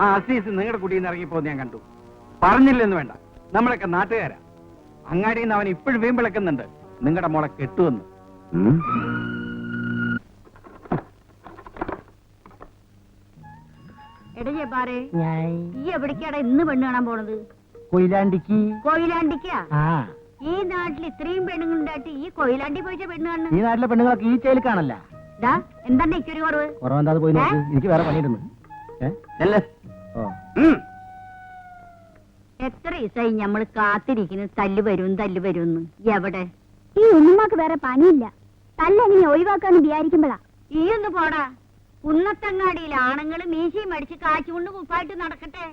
ആ അസീസ് നിങ്ങളുടെ കുടിയിൽ നിന്ന് ഇറങ്ങിപ്പോന്ന് ഞാൻ കണ്ടു. പറഞ്ഞില്ലെന്ന് വേണ്ട, നമ്മളൊക്കെ നാട്ടുകാരാ. അങ്ങാടിയിൽ നിന്ന് അവൻ ഇപ്പോഴും വീമ്പിളക്കുന്നുണ്ട് നിങ്ങളുടെ മോളെ കെട്ടുവെന്ന്. എടാ ജപ്പാറേ, ഈ എവിടേക്കാടാ ഇന്ന് പെണ്ണ് കാണാൻ പോണത്? കൊയിലാണ്ടിക്ക്. കൊയിലാണ്ടിക്കാ? ആ, ഈ നാട്ടിൽ ഇത്രയും പെണ്ണുങ്ങളുണ്ടായിട്ട് ഈ കൊയിലാണ്ടി പോയിച്ച പെണ്ണ് ഈ കാണുന്നു. നാട്ടിലെ പെണ്ണുങ്ങളൊക്കെ ഈ ചേല് കാണല്ല. ഡാ, എന്താണ് ഇക്കൊരു കുറവ്? കുറവെന്താ പോയി നോക്ക്. എനിക്ക് വേറെ പണിയിടുന്നു. ഓ, എത്ര ദിവസമായി ഞമ്മള് കാത്തിരിക്കുന്നു തല്ല് വരുന്ന്. എവിടെ? ഈ ഉമ്മാക്ക് വേറെ പണിയില്ല. തല്ലെങ്ങനെ ഒഴിവാക്കാന്ന് വിചാരിക്കുമ്പോഴാ. ഈ ഒന്ന് പോടാ. കുന്നത്തങ്ങാടിയിൽ ആണുങ്ങള് മീശയും അടിച്ച് കാച്ചുകൊണ്ട് കുപ്പായിട്ട് നടക്കട്ടെ.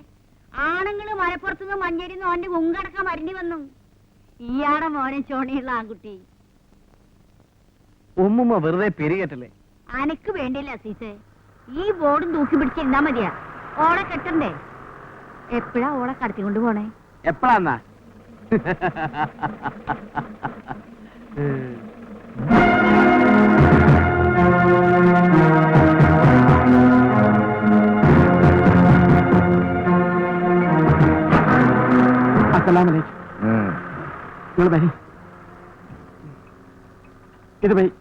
ആണുങ്ങള് മലപ്പുറത്തുനിന്ന് മഞ്ഞരിന്ന് ഓന്റെ മുങ്കടക്കം വരണ്ടി വന്നു. ഇയാടെ മോനെ ചോണിയുള്ള ആൺകുട്ടി. ഉമ്മുമ്മ വെറുതെ പെരുകേറ്റല്ലേ. അനക്ക് വേണ്ടില്ല അസീസേ. ഈ ബോർഡും തൂക്കി പിടിച്ചിരുന്നാ മതിയാ. ഓളെ കെട്ടണ്ടേ? എപ്പോഴാ ഓളെ കടത്തിക്കൊണ്ട് പോണേ? എപ്പോഴാന്നാ? അസ്സലാമലൈക്കും. നിങ്ങൾ വരി. ഇത് പോയി.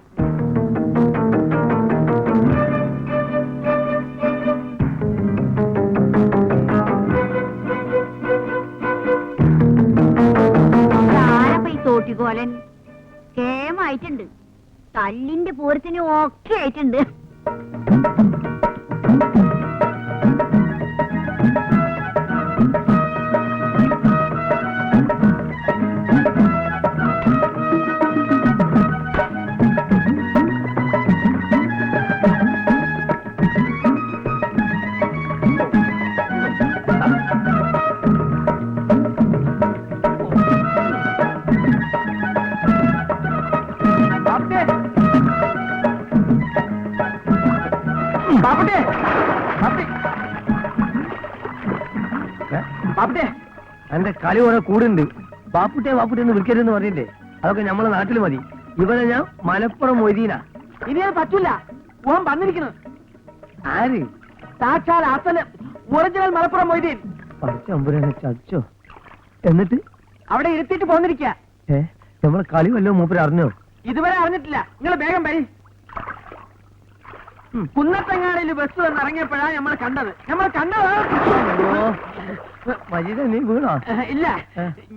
ആരപ്പ ഈ തോട്ടിക്കോലൻ? കേമായിട്ടുണ്ട്. തല്ലിന്റെ പൂരത്തിന് ഒക്കെ ആയിട്ടുണ്ട്. എന്റെ കളി കുറെ കൂടുണ്ട്. ബാപ്പുട്ടെ എന്ന് വിളിക്കരുതെന്ന് പറഞ്ഞില്ലേ? അതൊക്കെ നമ്മളെ നാട്ടിൽ മതി. ഇവനെ ഞാൻ മലപ്പുറം മൊയ്തീന. ഇനി അത് പറ്റൂല. ഓൻ വന്നിരിക്കുന്നു. ആര്? സാക്ഷാൽ അസല് ഒറിജിനൽ മലപ്പുറം മൊയ്തീൻ. പച്ചമ്പുരനെ ചച്ചോ. എന്നിട്ട് അവിടെ ഇരുത്തിയിട്ട് പോന്നിരിക്കുക. നമ്മളെ കളി വല്ലോ മൂപ്പര് അറിഞ്ഞോ? ഇതുവരെ അറിഞ്ഞിട്ടില്ല. നിങ്ങൾ വേഗം വരി. കുന്നത്തങ്ങാടിയിൽ ബസ് വന്ന് ഇറങ്ങിയപ്പോഴാണ് നമ്മൾ കണ്ടത്. മജീദ, നീ വീണോ? ഇല്ല,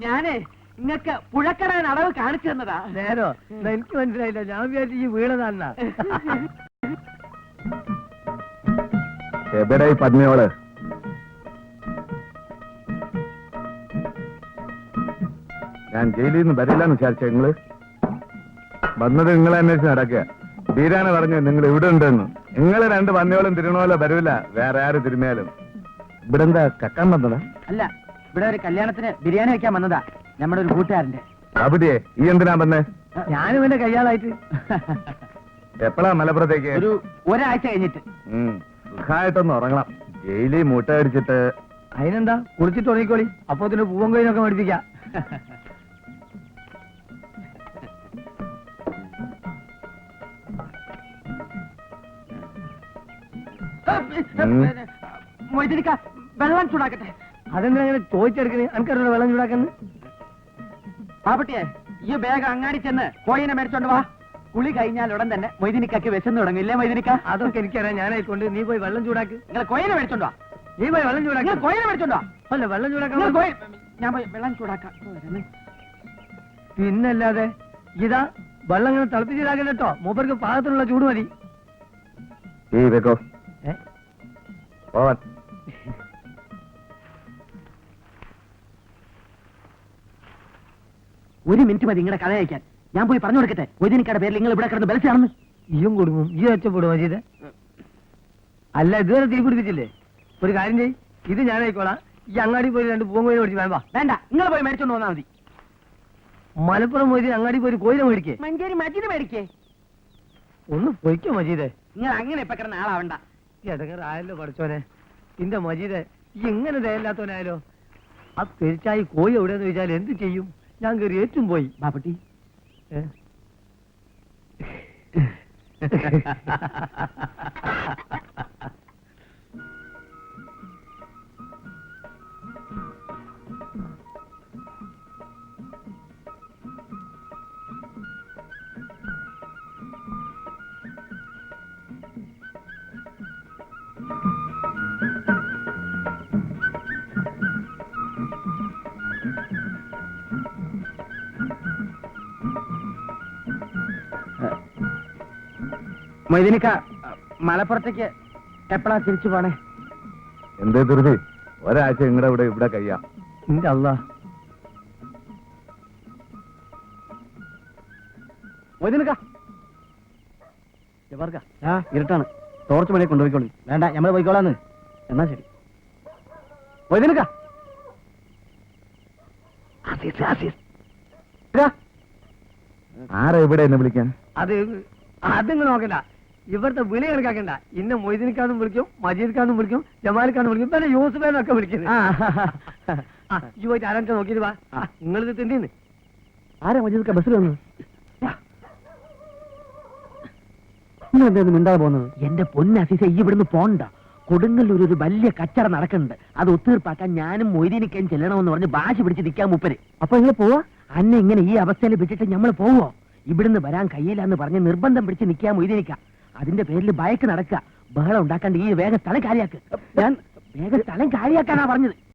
ഞാന് നിങ്ങക്ക് പുഴക്കടൻ അടവ് കാണിച്ചു തന്നതാ. നേരോ? എനിക്ക് മനസ്സിലായില്ല. ഞാൻ വിചാരിച്ചു ഈ വീണതാന്നാ. എവിടെ പത്നിയോള്? ഞാൻ ജയിലിൽ നിന്ന് വരില്ലെന്ന് വിചാരിച്ച നിങ്ങള് വന്നത് നിങ്ങളെ അന്വേഷിച്ച് നടക്കുക. തീരാണ് പറഞ്ഞു നിങ്ങൾ ഇവിടെ ഉണ്ടെന്ന്. നിങ്ങള് രണ്ട് പന്നിയോളും തിരുണോലോ വരൂല, വേറെ ആര് തിരുമേലും. ഇവിടെ എന്താ കക്കാൻ വന്നതാ? അല്ല, ഇവിടെ ഒരു കല്യാണത്തിന് ബിരിയാണി വെക്കാൻ വന്നതാ, നമ്മുടെ ഒരു കൂട്ടുകാരന്റെ. അവിടെയെ ഈ എന്തിനാ വന്നേ? ഞാനും എന്റെ കയ്യാളായിട്ട്. എപ്പോഴാ മലപ്പുറത്തേക്ക്? ഒരാഴ്ച കഴിഞ്ഞിട്ട്. സുഖമായിട്ടൊന്ന് ഉറങ്ങണം. ജയിലിൽ മൂട്ട അടിച്ചിട്ട്. അതിനെന്താ, കുളിച്ചിട്ട് ഉറങ്ങിക്കോളി. അപ്പൊ അതിന് പൂവൻ കോയിനൊക്കെ മേടിപ്പിക്കാം. മൊയ്തീനിക്ക, വെള്ളം ചൂടാക്കട്ടെ. അതെന്താ അങ്ങനെ ചോദിച്ചെടുക്കണേ? എനിക്കറിയില്ല വെള്ളം ചൂടാക്കുന്നു. പാപ്പട്ടിയെ, ഈ ബാഗ് അങ്ങാടി ചെന്ന് കോയിനെ മേടിച്ചോണ്ട് വാ. കുളി കഴിഞ്ഞാൽ ഉടൻ തന്നെ മൊയ്തീനിക്കക്ക് വിശന്ന് തുടങ്ങില്ലേ മൊയ്തീനിക്ക? അതൊക്കെ എനിക്കറിയാം. ഞാനായിക്കൊണ്ട് നീ പോയി വെള്ളം ചൂടാക്ക്. നിങ്ങൾ കോയിനെ മേടിച്ചോണ്ട് വാ. നീ പോയി വെള്ളം ചൂടാക്കി. കോയിനെ മേടിച്ചോണ്ട് വാ. അല്ല, വെള്ളം ചൂടാക്കാൻ. ഞാൻ പോയി വെള്ളം ചൂടാക്കാം. പിന്നല്ലാതെ ഇതാ വെള്ളം ഇങ്ങനെ തിളപ്പിച്ചിടാക്കണ്ട കേട്ടോ. മൂപ്പർക്ക് പാകത്തിനുള്ള ചൂട് മതി. ഈ വെക്കോ. ഒരു മിനിറ്റ് മതി നിങ്ങളുടെ കഥ അയക്കാൻ. ഞാൻ പോയി പറഞ്ഞു കൊടുക്കട്ടെ മൊയ്തീനിക്കയുടെ പേരിൽ നിങ്ങൾ ഇവിടെ കിടന്ന് ബലച്ചാണെന്ന്. ഈയും കൊടുക്കും. ഈ വെച്ചപ്പെടും മജീദ്. അല്ല, ഇതുവരെ തീ പിടിപ്പിച്ചില്ലേ? ഒരു കാര്യം ചെയ്യ്, ഇത് ഞാനായിക്കോളാം. ഈ അങ്ങാടി പോയി രണ്ട് പൂവൻ കോയിനെ മേടിച്ച് വേണ്ട. വേണ്ട, നിങ്ങൾ പോയി മേടിച്ചോണ്ട് വന്നാൽ മതി. മലപ്പുറം പോയി അങ്ങാടി പോയി കോയിനെ മേടിക്കേ. മഞ്ചേരി മജീദ് മേടിക്കേ. ഒന്ന് പൊയ്ക്കോ മജീദേ. നിങ്ങൾ അങ്ങനെ ഇപ്പൊ കിടന്ന ആളാവണ്ട. ഇടങ്ങറായല്ലോ പഠിച്ചോനെ. ഇന്റെ മജീദേ, ഈ എങ്ങനെ ദയല്ലാത്തവനായാലോ? ആ പെരിച്ചായി കോയി എവിടെയെന്ന് ചോദിച്ചാൽ എന്ത് ചെയ്യും? ഞാൻ കയറി ഏറ്റും പോയി. ബാപ്പട്ടി, മൊയ്തീനിക്ക മലപ്പുറത്തേക്ക് എപ്പോഴാ തിരിച്ചു പോണേ? എന്തേ ധൃതി? ഒരാഴ്ച നിങ്ങളുടെ ഇവിടെ കഴിയാം. ഇന്റെ അല്ലാ, മൊയ്തീനിക്ക ഇരുട്ടാണ്, ടോർച്ച് മണിയെ കൊണ്ടുപോയിക്കോളൂ. വേണ്ട, ഞമ്മള് പോയിക്കോളാന്ന്. എന്നാ ശരി. മൊയ്തീനിക്ക ആരാ ഇവിടെ എന്നെ വിളിക്കാൻ? അതിങ്ങനെ നോക്കണ്ട, ഇവിടുത്തെ വിളി കണക്കാക്കണ്ട. ഇന്നെ മൊയ്തീനിക്കാന്നും വിളിക്കും, മജീദ് ഖാന്നും വിളിക്കും, ജമാൽ ഖാന്നും വിളിക്കും, പിന്നെ യൂസുഫേനൊക്കെ വിളിക്കുന്നത്. ഈ പോയിട്ട് ആരാണ്ട് നോക്കിയിട്ട് വാ. നിങ്ങളിത് തിന്നീന്ന്. ആരാ മജീദ് ബസ്സിൽ വന്നു? നിങ്ങൾ എന്താ മിണ്ടാതെ പോകുന്നത്? എന്റെ പൊന്നസീസ, ഈ ഇവിടുന്ന് പോണ്ട. കൊടുങ്ങല്ലൂർ ഒരു വലിയ കച്ചറ നടക്കുന്നുണ്ട്. അത് ഒത്തീർപ്പാക്കാൻ ഞാനും മൊയ്തീനിക്കയും ചെല്ലണമെന്ന് പറഞ്ഞ് ഭാഷ പിടിച്ച് നിൽക്കാൻ മൂപ്പര്. അപ്പൊ നിങ്ങൾ പോവാ? അന്നെ ഇങ്ങനെ ഈ അവസ്ഥയിൽ വിട്ടിട്ട് നമ്മൾ പോവോ? ഇവിടുന്ന് വരാൻ കഴിയില്ലെന്ന് പറഞ്ഞ് നിർബന്ധം പിടിച്ച് നിൽക്കാൻ മൊയ്തീനിക്ക. അതിന്റെ പേരിൽ ബയക്ക് നടക്കുക. ബഹളം ഉണ്ടാക്കാണ്ട് ഈ വേഗം സ്ഥലം കാര്യാക്ക്. ഞാൻ വേഗം സ്ഥലം കാര്യാക്കാനാ പറഞ്ഞത്.